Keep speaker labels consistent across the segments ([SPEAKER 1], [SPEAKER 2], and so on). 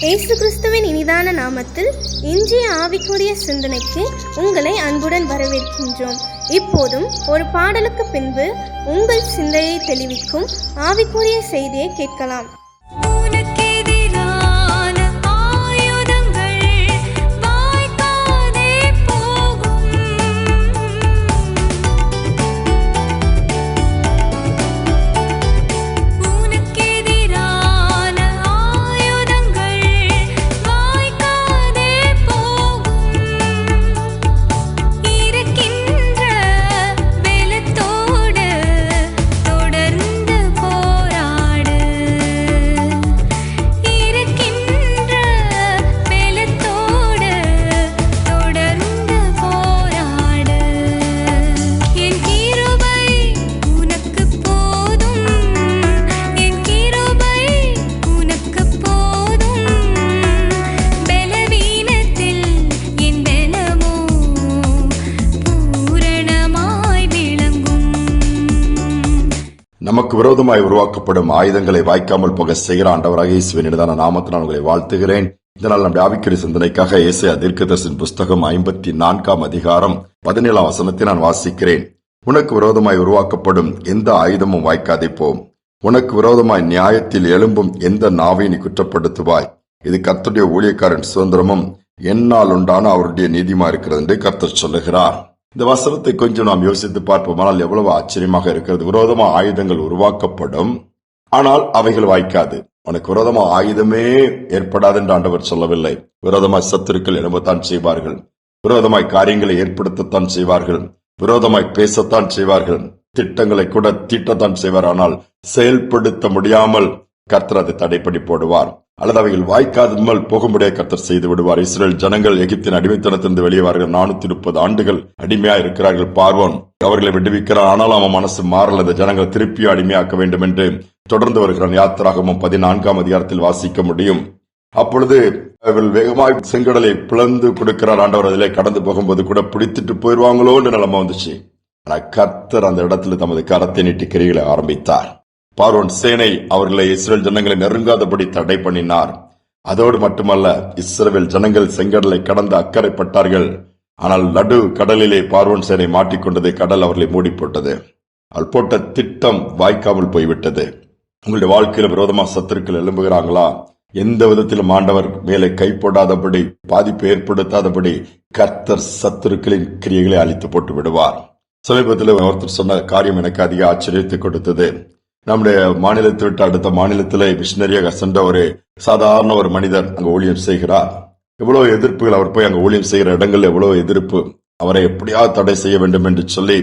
[SPEAKER 1] இயேசு கிறிஸ்துவின் இனிதான நாமத்தில் இன்றைய ஆவிக்குரிய சிந்தனைக்கு உங்களை அன்புடன் வரவேற்கின்றோம். இப்போதும் ஒரு பாடலுக்கு பின்பு உங்கள் சிந்தையை தெளிவிக்கும் ஆவிக்குரிய செய்தியை கேட்கலாம்.
[SPEAKER 2] நமக்கு விரோதமாய் உருவாக்கப்படும் ஆயுதங்களை வாய்க்காமல் போக செய்கிற ஆண்டவராக இயேசுவின் இனிதான நாமத்தினால் உங்களை வாழ்த்துகிறேன். இதனால் நம்முடைய ஆவிக்குரிய சிந்தனைக்காக ஏசாயா தீர்க்கதரிசியின் புஸ்தகம் 54 அதிகாரம் 17 வசனத்தை நான் வாசிக்கிறேன். உனக்கு விரோதமாய் உருவாக்கப்படும் எந்த ஆயுதமும் வாய்க்காதே போம். உனக்கு விரோதமாய் நியாயத்தில் எழும்பும் எந்த நாவை நீ குற்றப்படுத்துவாய். இது கர்த்தருடைய ஊழியக்காரன் சுதந்திரமும் என்னால் உண்டான அவருடைய நீதியுமா இருக்கிறது என்று கர்த்தர் சொல்லுகிறார். இந்த வசனத்தை கொஞ்சம் நாம் யோசித்து பார்ப்போம். ஆனால் எவ்வளவு ஆச்சரியமாக இருக்கிறது. விரோதமா ஆயுதங்கள் உருவாக்கப்படும், ஆனால் அவைகள் வாய்க்காது. உனக்கு விரோதமா ஆயுதமே ஏற்படாது என்று ஆண்டவர் சொல்லவில்லை. விரோதமாய் சத்துருக்கள் எழும்பத்தான் செய்வார்கள், விரோதமாய் காரியங்களை ஏற்படுத்தத்தான் செய்வார்கள், விரோதமாய் பேசத்தான் செய்வார்கள், திட்டங்களை கூட தீட்டத்தான் செய்வார். ஆனால் செயல்படுத்த முடியாமல் கர்த்தர் அதை தடைப்படி போடுவார், அல்லது அவைகள் வாய்க்காமல் போகும்படியாக கர்த்தர் செய்து விடுவார். இஸ்ரேல் ஜனங்கள் எகிப்தின் அடிமைத்தனத்திலிருந்து வெளியேவார்கள். 430 ஆண்டுகள் அடிமையா இருக்கிறார்கள். பார்வோன் அவர்களை விடுவிக்கிறார், ஆனால் அவன் மனசு மாறல. இந்த ஜனங்களை திருப்பி அடிமையாக்க வேண்டும் என்று தொடர்ந்து வருகிறான். யாத்திராகமம் 14 அதிகாரத்தில் வாசிக்க முடியும். அப்பொழுது அவர்கள் வேகமாய் செங்கடலை பிளந்து கொடுக்கிறார். ஆண்டவர் அதிலே கடந்து போகும்போது கூட பிடித்துட்டு போயிருவாங்களோ என்று நிலைமை வந்துச்சு. ஆனா கர்த்தர் அந்த இடத்துல தமது கரத்தை நீட்டி கிரிகளை ஆரம்பித்தார். பார்வோன் சேனை அவர்களை இஸ்ரேல் ஜனங்களை நெருங்காதபடி தடை பண்ணினார். அதோடு மட்டுமல்ல, இஸ்ரவேல் ஜனங்கள் செங்கடலை கடந்து அக்கறைப்பட்டார்கள். ஆனால் நடு கடலிலே பார்வோன் சேனை மாட்டிக்கொண்டது. கடல் அவர்களை மூடி போட்டது. அவள் போட்ட திட்டம் வாய்க்காமல் போய்விட்டது. உங்களுடைய வாழ்க்கையில விரோதமா சத்துருக்கள் எழும்புகிறாங்களா? எந்த விதத்திலும் ஆண்டவர் மேலே கை போடாதபடி, பாதிப்பு ஏற்படுத்தாதபடி கர்த்தர் சத்துருக்களின் கிரியைகளை அழித்து போட்டு விடுவார். சமீபத்தில் ஒருத்தர் சொன்ன காரியம் எனக்கு அதிக ஆச்சரியத்தை கொடுத்தது. நம்முடைய மாநிலத்தை விட்டு அடுத்த மாநிலத்திலே மிஷினரியாக சென்ற ஒரு சாதாரண ஒரு மனிதர் அங்கு ஊழியம் செய்கிறார். எவ்வளவு எதிர்ப்புகள், அவர் போய் அங்கு ஊழியம் செய்கிற இடங்கள் எவ்வளவு எதிர்ப்பு. அவரை எப்படியாவது தடை செய்ய வேண்டும் என்று சொல்லி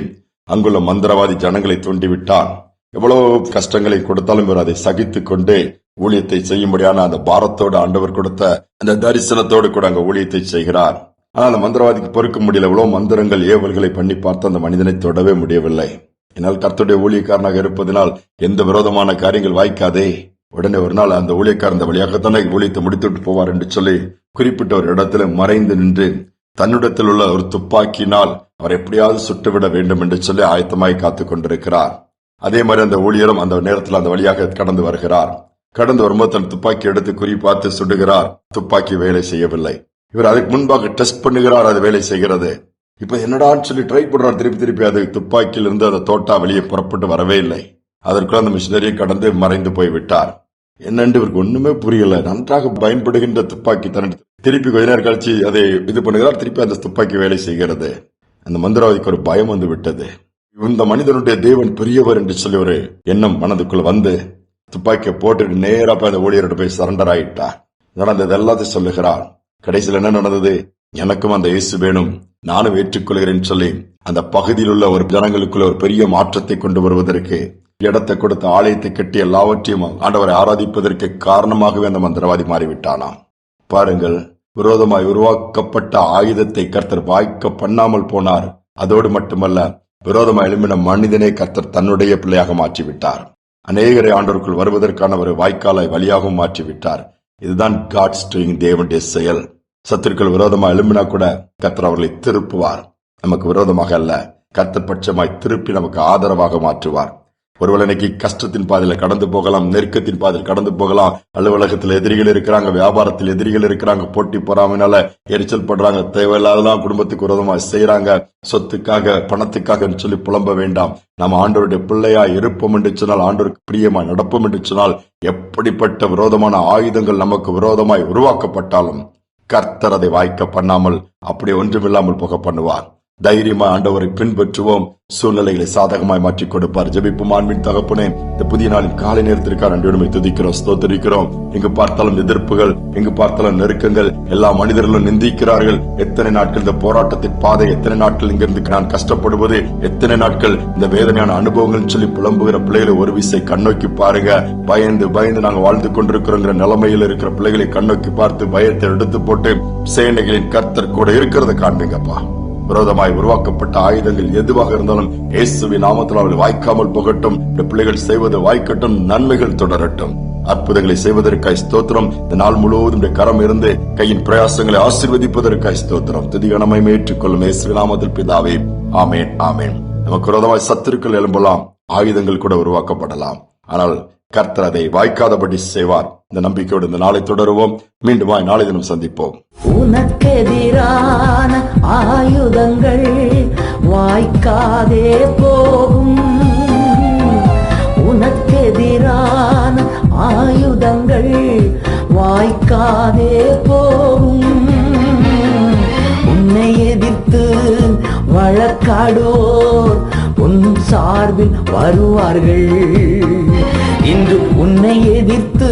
[SPEAKER 2] அங்குள்ள மந்திரவாதி ஜனங்களை தூண்டிவிட்டார். எவ்வளவு கஷ்டங்களை கொடுத்தாலும் இவர் அதை சகித்துக் கொண்டு ஊழியத்தை செய்யும்படியான அந்த பாரத்தோடு ஆண்டவர் கொடுத்த அந்த தரிசனத்தோடு கூட அங்கு ஊழியத்தை செய்கிறார். ஆனால் அந்த மந்திரவாதிக்கு பொறுக்க முடியல. எவ்வளவு மந்திரங்கள் ஏவல்களை பண்ணி பார்த்து அந்த மனிதனை தொடவே முடியவில்லை. என்னால் கர்த்தருடைய ஊழியக்காரனாக இருப்பதனால் எந்த விரோதமான காரியங்கள் வாய்க்காதே. உடனே ஒரு நாள் அந்த ஊழியக்காரன் அந்த வழியாகத்தானே ஊழியத்தை முடித்துவிட்டு போவார் என்று சொல்லி குறிப்பிட்ட ஒரு இடத்துல மறைந்து நின்று தன்னிடத்தில் உள்ள ஒரு துப்பாக்கினால் அவர் எப்படியாவது சுட்டுவிட வேண்டும் என்று சொல்லி ஆயத்தமாய் காத்துக் கொண்டிருக்கிறார். அதே மாதிரி அந்த ஊழியரும் அந்த நேரத்தில் அந்த வழியாக கடந்து வருகிறார். கடந்து வரும்போது தன் துப்பாக்கி எடுத்து குறி பார்த்து சுடுகிறார். துப்பாக்கி வேலை செய்யவில்லை. இவர் அதுக்கு முன்பாக டெஸ்ட் பண்ணுகிறார், அது வேலை செய்கிறது. இப்ப என்னடான்னு சொல்லி ட்ரை பண்றார். திருப்பி அது துப்பாக்கியில் இருந்து அந்த தோட்டா வெளியே புறப்பட்டு வரவே இல்லை. அதற்குள்ள அந்த மிஷினரியை கடந்து மறைந்து போய்விட்டார். என்னென்று இவருக்கு ஒண்ணுமே புரியல. நன்றாக பயன்படுகின்ற துப்பாக்கி திருப்பி கொஞ்ச நேரம் கழிச்சு அதை இது பண்ணுகிறார். திருப்பி அந்த துப்பாக்கி வேலை செய்கிறது. அந்த மந்திரவாதிக்கு ஒரு பயம் வந்து விட்டது. இந்த மனிதனுடைய தேவன் பெரியவர் என்று சொல்லி ஒரு எண்ணம் மனதுக்குள்ள வந்து துப்பாக்கியை போட்டுட்டு நேரா போய் அந்த ஊழியர்கிட்ட போய் சரண்டர் ஆயிட்டார். நடந்தது எல்லாத்தையும் சொல்லுகிறார். கடைசியில் என்ன நடந்தது? எனக்கும் அந்த இயேசு வேணும், நானும் ஏற்றுக்கொள்கிறேன் சொல்லி அந்த பகுதியில் உள்ள ஒரு ஜனங்களுக்குள்ள ஒரு பெரிய மாற்றத்தை கொண்டு வருவதற்கு இடத்தை கொடுத்த ஆலயத்தை கட்டி எல்லாவற்றையும் ஆண்டவரை ஆராதிப்பதற்கு காரணமாகவே அந்த மந்திரவாதி மாறிவிட்டானாம். பாருங்கள், விரோதமாய் உருவாக்கப்பட்ட ஆயுதத்தை கர்த்தர் வாய்க்க பண்ணாமல் போனார். அதோடு மட்டுமல்ல, விரோதமாய் எழும்பின மனிதனை கர்த்தர் தன்னுடைய பிள்ளையாக மாற்றிவிட்டார். அநேகரை ஆண்டவருக்குள் வருவதற்கான ஒரு வாய்க்காலை வழியாகவும் மாற்றிவிட்டார். இதுதான் காட்ஸ் டூயிங், தேவனுடைய செயல். சத்துருக்கள் விரோதமா எழும்பினா கூட கர்த்தர் அவர்களை திருப்புவார். நமக்கு விரோதமாக அல்ல, கர்த்தர் பட்சமாய் திருப்பி நமக்கு ஆதரவாக மாற்றுவார். ஒருவேளை இன்னைக்கு கஷ்டத்தின் பாதையில கடந்து போகலாம், நெருக்கத்தின் பாதையில் கடந்து போகலாம். அலுவலகத்தில் எதிரிகள் இருக்கிறாங்க, வியாபாரத்தில் எதிரிகள் இருக்கிறாங்க, போட்டி பொறாமைனால எரிச்சல் படுறாங்க, தேவையில்லாதெல்லாம் குடும்பத்துக்கு விரோதமா செய்யறாங்க, சொத்துக்காக பணத்துக்காக சொல்லி புலம்ப வேண்டாம். நம்ம ஆண்டவருடைய பிள்ளையா இருப்போம் என்று சொன்னால், ஆண்டவருக்கு பிரியமா நடப்போம் என்று சொன்னால், எப்படிப்பட்ட விரோதமான ஆயுதங்கள் நமக்கு விரோதமாய் உருவாக்கப்பட்டாலும் கர்த்தர் அதை வாய்க்க பண்ணாமல் அப்படியே ஒன்றுமில்லாமல் போக பண்ணுவார். தைரியமா ஆண்டவரை பின்பற்றுவோம், சூழ்நிலைகளை சாதகமாய் மாற்றிக் கொடுப்பார். ஜெபிப்போம். ஆண்பின் தகப்பனே, இந்த புதிய நாளின் காலை நேரத்திற்காக நன்றியுடைமை துதிக்கிறோம், ஸ்தோத்திரிக்கிறோம். எங்கு பார்த்தாலும் எதிர்ப்புகள், எங்கு பார்த்தாலும் நெருக்கங்கள், எல்லா மனிதர்களும் நிந்திக்கிறார்கள். எத்தனை நாட்கள் இந்த போராட்டத்தின் பாதை, எத்தனை நாட்கள் இங்கிருந்து நான் கஷ்டப்படுவது, எத்தனை நாட்கள் இந்த வேதனையான அனுபவங்கள் சொல்லி புலம்புகிற பிள்ளைகளை ஒரு விசை கண்ணோக்கி பாருங்க. பயந்து பயந்து நாங்க வாழ்ந்து கொண்டிருக்கிறோங்கிற நிலைமையில் இருக்கிற பிள்ளைகளை கண்ணோக்கி பார்த்து பயத்தை எடுத்து போட்டு சேனைகளின் கர்த்தர் கூட இருக்கிறத காண்பீங்கப்பா. விரோதமாய் உருவாக்கப்பட்ட ஆயுதங்கள் எதுவாக இருந்தாலும் இயேசுவின் நாமத்தில் அவர்கள் வாய்க்காமல் போகட்டும். பிள்ளைகள் செய்வது வாய்க்கட்டும், நன்மைகள் தொடரட்டும். அற்புதங்களை செய்வதற்காய் ஸ்தோத்திரம். இந்த நாள் முழுவதும் கரம் இருந்து கையின் பிரயாசங்களை ஆசீர்வதிப்பதற்காய் ஸ்தோத்திரம். துதி கனமை ஏற்றுக்கொள்ளும் இயேசுவின் நாமத்தில் பிதாவே, ஆமேன் ஆமேன். நமக்கு விரோதமாய் சத்துருக்கள் எழும்பலாம், ஆயுதங்கள் கூட உருவாக்கப்படலாம், ஆனால் கர்த்தர் அதை வாய்க்காதபடி செய்வார். இந்த நம்பிக்கையோடு இந்த நாளை தொடருவோம். மீண்டும் நாளை தினம் சந்திப்போம்.
[SPEAKER 3] உனக்கெதிரான ஆயுதங்கள் வாய்க்காதே போகும். உனக்கெதிரான ஆயுதங்கள் வாய்க்காதே போகும். உன்னை எதிர்த்து வழக்காடுவோர் உன் சார்பில் வருவார்கள். இன்று உன்னை எதிர்த்து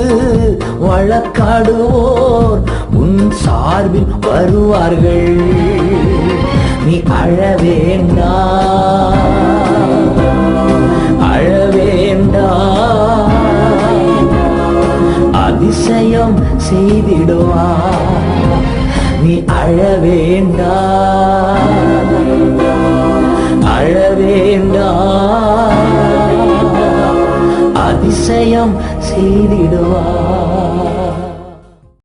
[SPEAKER 3] வழக்காடுவோர் உன் சார்பில் வருவார்கள். நீ அழ வேண்டாம், அழ வேண்டாம், அதிசயம் செய்திடுவார். நீ அழ வேண்டாம், அழ வேண்டாம், அதிசயம் செய்திடுவார்.